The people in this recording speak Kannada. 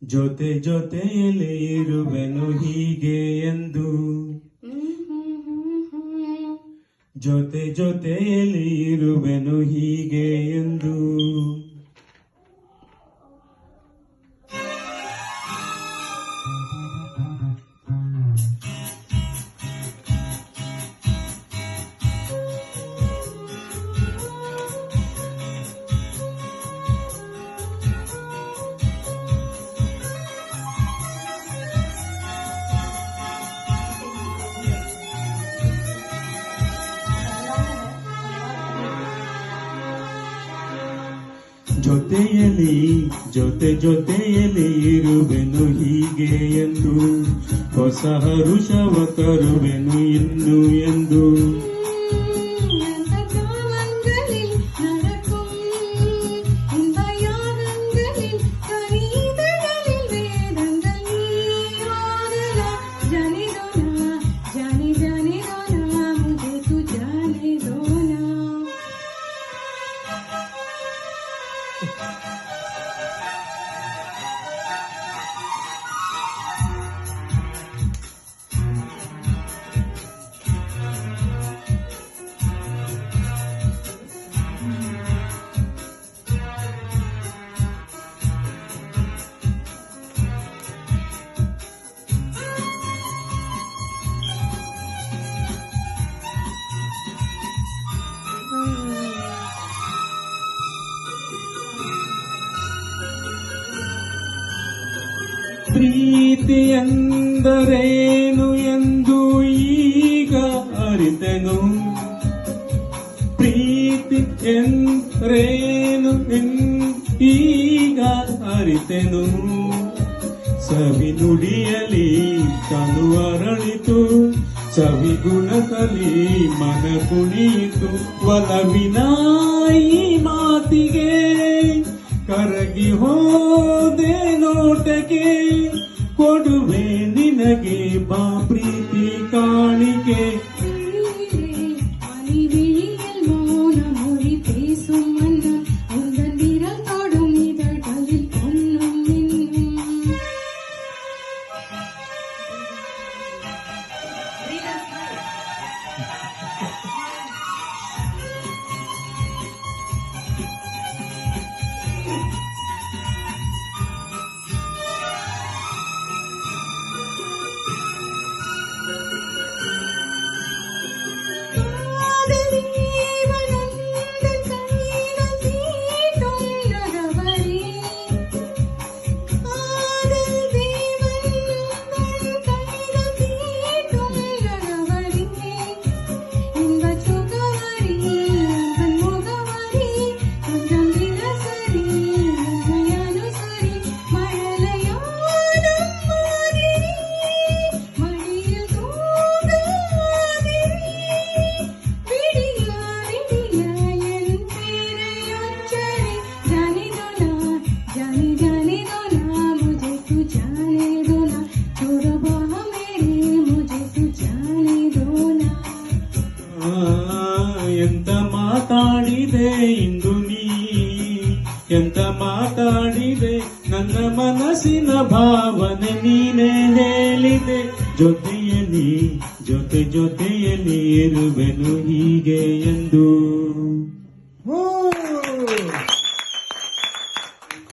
ಜೊತೆ ಜೊತೆಯಲ್ಲಿ ಇರುವೆನು ಹೀಗೆ ಎಂದು ಜೊತೆ ಜೊತೆಯಲ್ಲಿ ಇರುವೆನು ಹೀಗೆ ಎಂದು ಜೊತೆಯಲ್ಲಿ ಜೊತೆ ಜೊತೆಯಲ್ಲಿ ಇರುವೆನು ಹೀಗೆ ಎಂದು ಹೊಸ ಹರುಷವ ತರುವೆನು ಇನ್ನು ಎಂದು ಪ್ರೀತಿ ಎಂದರೇನು ಎಂದು ಈಗ ಅರಿತೆನು ಪ್ರೀತಿ ಎಂದರೇನು ಈಗ ಅರಿತೆನು ಸವಿ ನುಡಿಯಲಿ ತನು ಅರಳಿತು ಸವಿ ಗುಣದಲ್ಲಿ ಮನ ಕುಣಿಯಿತು ಒಲವಿನ ಈ ಮಾತಿಗೆ ಕರಗಿ ಹೋದೆ ನೋಟಕ್ಕೆ ಕೊಡುವೆ ನಿನಗೆ ಬಾ ಪ್ರೀತಿ ಕಾಣಿಕೆ ಎಂತ ಮಾತಾಡಿದೆ ಇಂದು ನೀ ಎಂತ ಮಾತಾಡಿದೆ ನನ್ನ ಮನಸ್ಸಿನ ಭಾವನೆ ನೀನೇ ಹೇಳಿದೆ ಜೊತೆಯಲ್ಲಿ ಜೊತೆ ಜೊತೆಯಲ್ಲಿ ಇರುವೆನು ಹೀಗೆ ಎಂದು